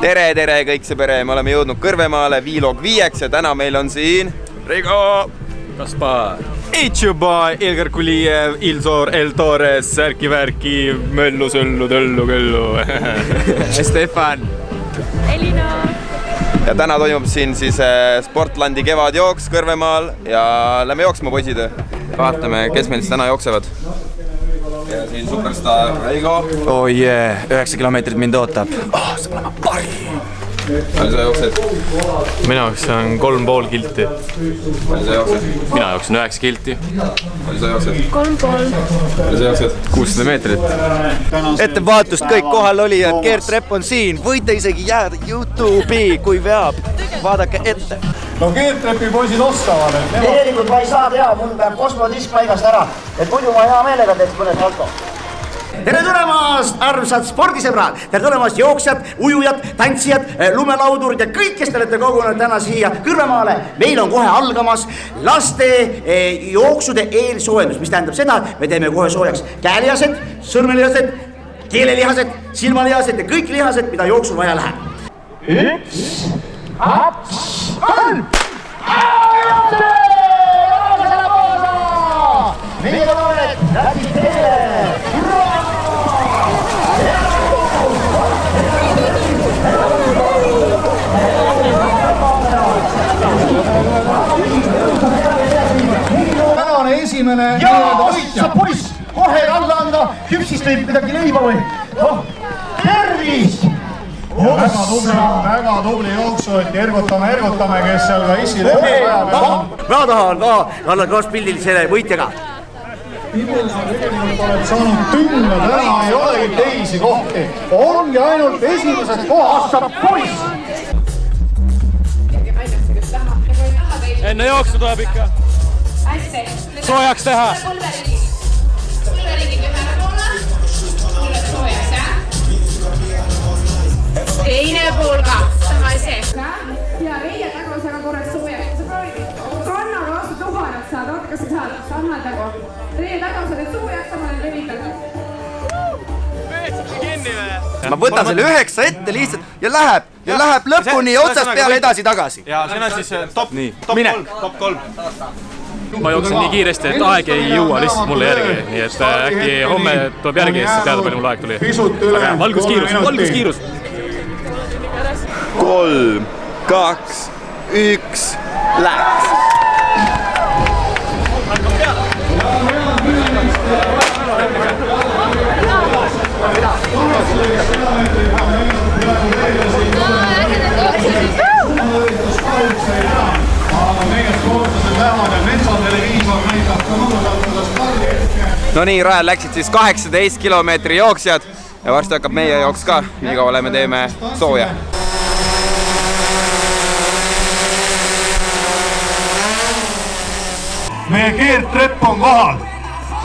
tere kõik see pere, me oleme jõudnud Kõrvemaale Vlog 5 ja täna meil on siin Rigo, Kaspar, Itšubai, Ilgar Kulijev, Ilzor, El Torres, Särki-Värki, Möllu, Söllu, Töllu, Küllu, Stefan, Elina. Ja täna toimub siin siis Sportlandi kevadjooks Kõrvemaal ja lähme jooksma poisid. Vaatame, kes meil siis täna jooksevad. Ja siin superstar Reigo. Oh yeah, 9 kilomeetrit mind ootab. Saab olema parim. Palju sa jooksed? Mina jooksen 3,5 kilti. Palju sa jooksed? Mina jooksen 9 kilti. Palju sa jooksed? 3,5. Palju sa jooksed? 600 meetrit. Ettevaatust kõik kohal olijad, Gert Repp on siin. Võite isegi jääda YouTube'i, kui veab. Vaadake ette. No Gert Reppi poisid oskavad. Tegelikult ma ei saa teha, mul peab kosmodisk paigast ära. Et muidu ma hea meelega teeks mõne salto. Tere tulemast, armsad spordisõbrad! Tere tulemast jooksjad, ujujad, tantsijad, lumelaudurid ja kõik, kes te olete kogunenud täna siia Kõrvemaale. Meil on kohe algamas laste jooksude eelsoojendus, mis tähendab seda, et me teeme kohe soojaks käelihased, sõrmelihased, keelelihased, silmalihased ja kõik lihased, mida jooksul vaja läheb. 1, 2, 3! Meie noored, läbi teile! Tänane esimene Jaa, poiss, kohe alla anda, hüpsist võib midagi leiba või? Tervis! Väga tubli jooksu, et ergutame, kes seal ka esile Ma tahan ka alla crosspildil selle võitjaga. Tegelikult oled saanud tünna, täna ei olegi teisi kohti. Ongi ainult esimesed kohast saab poiss. Enne jooksu tuleb ikka soojaks teha. Pulveringid ühele poole. Tuleb soojaks, jah? Teine pool ka. Sama see. Ja reie tagausega korraks soojaks. Sa proovid kannaga vastu tuhanat saada. Vaata, kas sa saad. Anna tagu. Reie tagausega soojaks, sama need levitad. Ma võtan selle 9 ette lihtsalt ja läheb lõpuni otsast peale edasi-tagasi. Ja see on siis top 3. Ma jooksen nii kiiresti, et aeg ei jõua lihtsalt mulle järgi. Nii et äkki homme tuleb järgi, sest teada palju mul aeg tuli. Aga valguskiirus. 3, 2, 1, läks! No nii, rajal läksid siis 18 kilomeetri jooksjad ja varsti hakkab meie jooks ka, nii kaua me teeme sooja. Meie Gert Repp on kohal.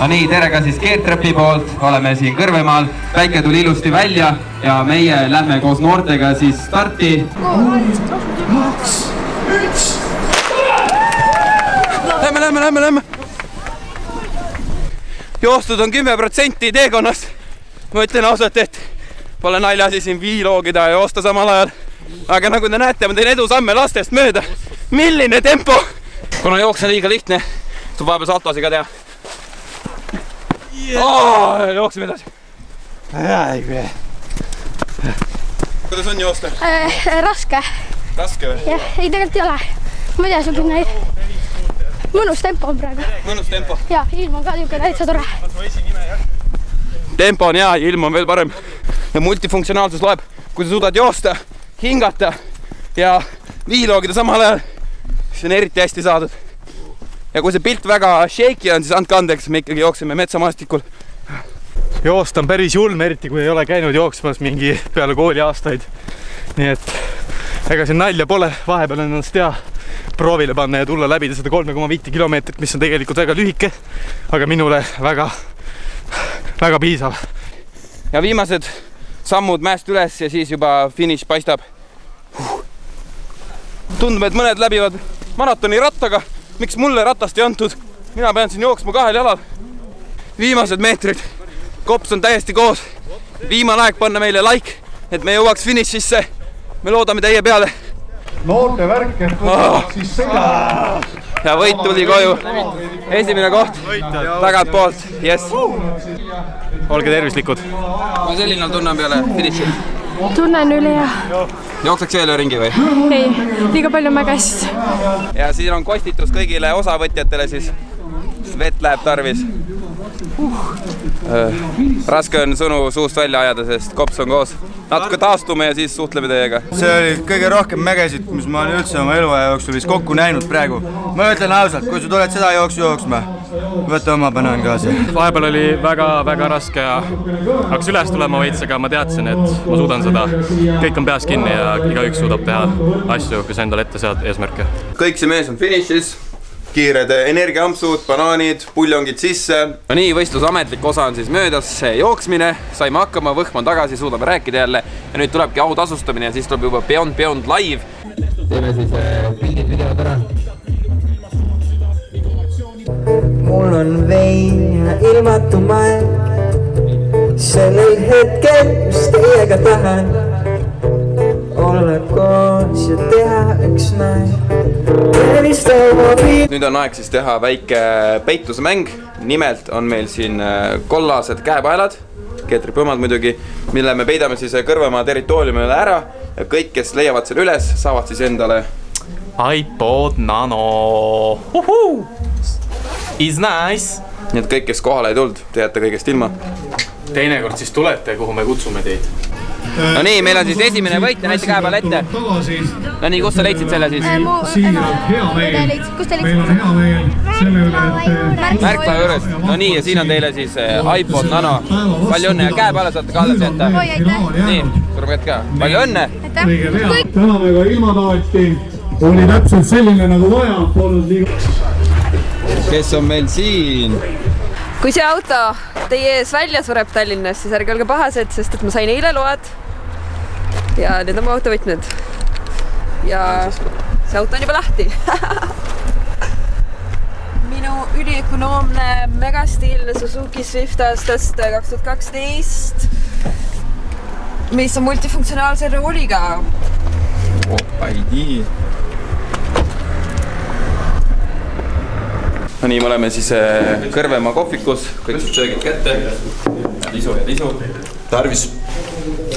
No nii, tere ka siis Gert Reppi poolt, oleme siin Kõrvemaal, päike tuli ilusti välja ja meie lähme koos noortega siis starti. 2, 1! Lähme! Joostud on 10% teekonnast. Ma ütlen ausalt, et pole naljasi siin vloogida ja joosta samal ajal. Aga nagu te näete, ma teen edusamme lastest mööda. Milline tempo! Kuna jooks on liiga lihtne, tuleb vahepeal saltosi ka teha. Jooksime edasi. Kuidas on joosta? Raske. Raske või? Jah, ei tegelikult ei ole. Ma ei tea, sul neid mõnus tempo on praegu. Mõnus tempo. Ja, ilm on ka niisugune täitsa tore. Tempo on hea, ilm on veel parem. Ja multifunktsionaalsus loeb, kui sa suudad joosta, hingata ja vloogida samal ajal, siis on eriti hästi saadud. Ja kui see pilt väga shaky on, siis andke andeks, me ikkagi jooksime metsamaastikul. Joost on päris julm, eriti kui ei ole käinud jooksmas mingi peale kooli aastaid. Nii et ega siin nalja pole, vahepeal on ennast hea proovile panna ja tulla läbida seda 3,5 kilomeetrit, mis on tegelikult väga lühike, aga minule väga piisav. Ja viimased sammud mäest üles ja siis juba finiš paistab. Tundub, et mõned läbivad maratoni rattaga. Miks mulle ratast ei antud? Mina pean siin jooksma 2 jalal. Viimased meetrid. Kops on täiesti koos. Viimane aeg panna meile like, et me jõuaks finišisse me loodame teie peale. noorte värk, et võtavad siis selja. Ja võit tuli koju. Esimene koht tagant poolt. Yes. Olge tervislikud. Ma selline tunnen peale finišit. Tunnen üli ja... Jookseks veel ringi või? Ei, liiga palju mägest. Ja siin on kostitus kõigile osavõtjatele siis. Vett läheb tarvis. Raske on sõnu suust välja ajada, sest kops on koos. Natuke taastume ja siis suhtleme teiega. see oli kõige rohkem mägesid, mis ma olen üldse oma eluaja jooksul vist kokku näinud praegu. Ma ütlen ausalt, kui sa tuled seda jooksu jooksma, võta oma banaan kaasa. Vahepeal oli väga raske ja hakkas üles tulema veits, aga ma teadsin, et ma suudan seda. Kõik on peas kinni ja igaüks suudab teha asju, kes endale ette sead eesmärke. Kõik see mees on finišis. Kiired energiaampsud, banaanid, puljongid sisse. No nii, võistluse ametlik osa on siis möödas jooksmine. Saime hakkama, võhm on tagasi, suudame rääkida jälle. Ja nüüd tulebki autasustamine ja siis tuleb juba Beyond Live. Teeme siis pildid, videod ära. Mul on vein ja ilmatu maeg. Sellel hetkel, mis teiega tahan olla koos ja teha üks näe. Nüüd on aeg siis teha väike peitusemäng. Nimelt on meil siin kollased käepaelad, keetripõmmad muidugi, mille me peidame siis Kõrvemaa territooriumile ära. Ja kõik, kes leiavad selle üles, saavad siis endale iPod Nano. Is nice. Nii et kõik, kes kohale ei tulnud, te jääte kõigest ilma. Teinekord siis tulete, kuhu me kutsume teid. No nii, meil on siis esimene võitja, näite käepeale ette. No nii, kus sa leidsid selle siis? Kus te meil on hea meel selle üle, et Märkpäeva juures. No nii, ja siin on teile siis iPod Nano. Palju õnne ja käepeale saate ka alles jätta. Nii, surme kätt ka. Palju õnne! õige pea. Täname ka ilmataati. Oli täpselt selline nagu vaja. Polnud liiga. Kes on meil siin? Kui see auto teie ees välja sureb Tallinnas, siis ärge olge pahased, sest et ma sain eile load. Ja need on mu autovõtmed. Ja see auto on juba lahti. Minu üliökonoomne megastiilne Suzuki Swift aastast 2012, mis on multifunktsionaalse rooliga. Ei nii. No nii, me oleme siis Kõrvemaa kohvikus, kõik siis söögid kätte. Lisu ja lisu. Tarvis.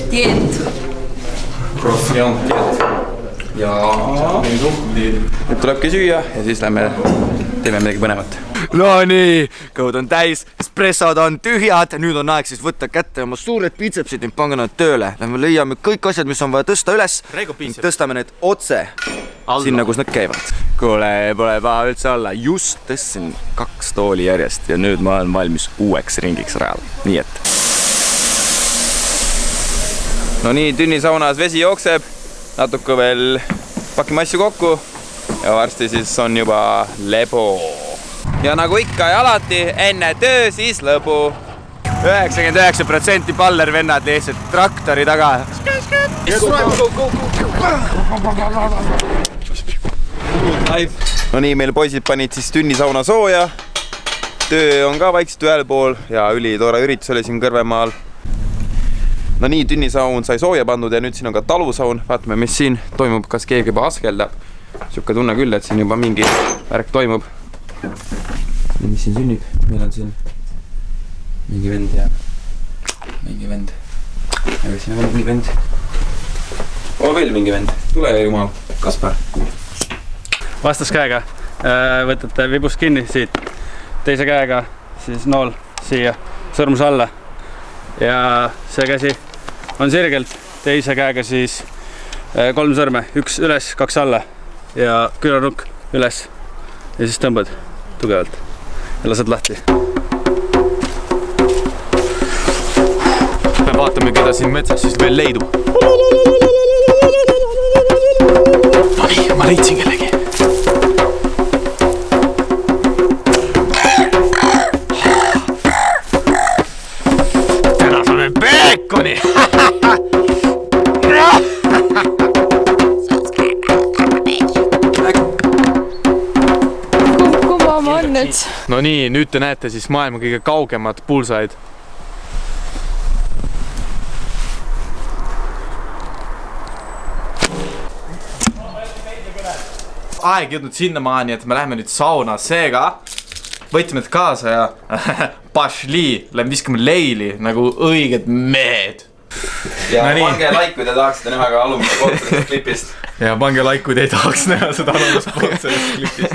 Dieet. Croissant dieet. Ja nüüd tulebki süüa ja siis lähme teeme midagi põnevat. No nii, kõud on täis, espressod on tühjad, nüüd on aeg siis võtta kätte oma suured biitsepsid ning pange nad tööle. Lähme leiame kõik asjad, mis on vaja tõsta üles ning tõstame need otse sinna, kus nad käivad. Kuule, pole paha üldse olla. Just tõstsin 2 tooli järjest ja nüüd ma olen valmis uueks ringiks rajal. Nii et. No nii, tünnisaunas vesi jookseb. Natuke veel pakime asju kokku ja varsti siis on juba lebo. Ja nagu ikka ja alati, enne töö siis lõbu. 99% ballervennad lihtsalt traktori taga. No nii, meil poisid panid siis tünnisauna sooja. Töö on ka vaikselt ühel pool ja ülitore üritus oli siin Kõrvemaal. No nii, tünnisaun sai sooja pandud ja nüüd siin on ka talusaun. Vaatame, mis siin toimub, kas keegi juba askeldab. Siuke tunne küll, et siin juba mingi värk toimub. Ja mis siin sünnib? Meil on siin mingi vend ja mingi vend. Aga siin on mingi vend. Veel mingi vend. Tule jumal. Kaspar. Vastaskäega võtate vibust kinni siit. Teise käega siis nool siia sõrmus alla. Ja see käsi on sirgelt. Teise käega siis 3 sõrme. 1 üles, 2 alla. Ja küünarnukk üles. Ja siis tõmbad tugevalt. Ja lased lahti. Me vaatame, keda siin metsas siis veel leidub. No nii, ma leidsin kellegi. Täna saame peekoni! Kumma oma on nüüd? No nii, nüüd te näete siis maailma kõige kaugemad pulsaid. aeg jõudnud sinnamaani, et me läheme nüüd sauna, seega võtmed kaasa ja pašli, lähme viskame leili nagu õiged mehed. Ja pange like, kui te tahaksite näha ka alumist poolt sellest klipist. Ja pange like, kui te ei tahaks näha seda alumist poolt sellest klipist.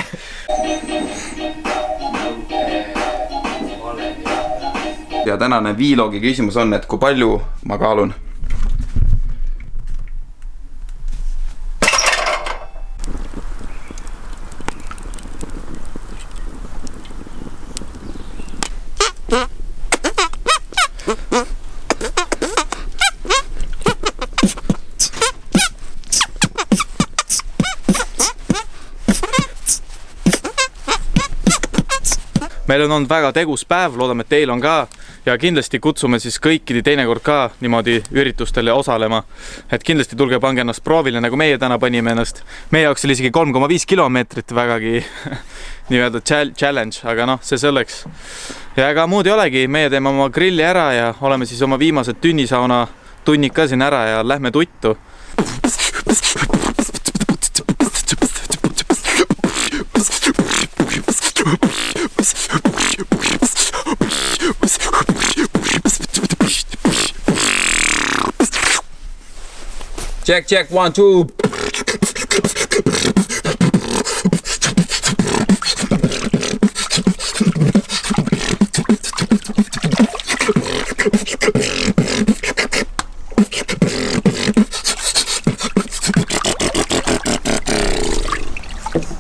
Ja tänane vloogi küsimus on, et kui palju ma kaalun? Meil on olnud väga tegus päev, loodame, et teil on ka ja kindlasti kutsume siis kõikidi teinekord ka niimoodi üritustele osalema. Et kindlasti tulge pange ennast proovile, nagu meie täna panime ennast. Meie jaoks oli isegi 3,5 kilomeetrit vägagi nii-öelda challenge, aga noh, see selleks. Ja ega muud ei olegi, meie teeme oma grilli ära ja oleme siis oma viimased tünnisauna tunnid ka siin ära ja lähme tuttu. Check, check, 1, 2.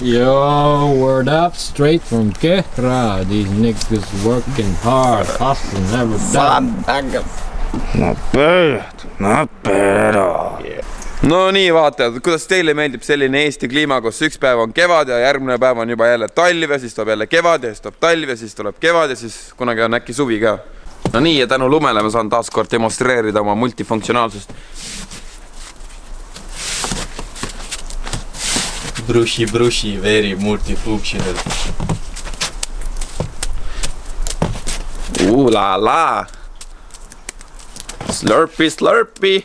Yo, word up, straight from Kehra. These niggas working hard, hustling every day. Not bad all. No nii vaatajad, kuidas teile meeldib selline Eesti kliima, kus üks päev on kevad ja järgmine päev on juba jälle talv ja siis tuleb jälle kevad ja siis tuleb talv ja siis tuleb kevad ja siis kunagi on äkki suvi ka. No nii ja tänu lumele ma saan taas kord demonstreerida oma multifunktsionaalsust. Brushi, very multifunctional. La la. Slurpee.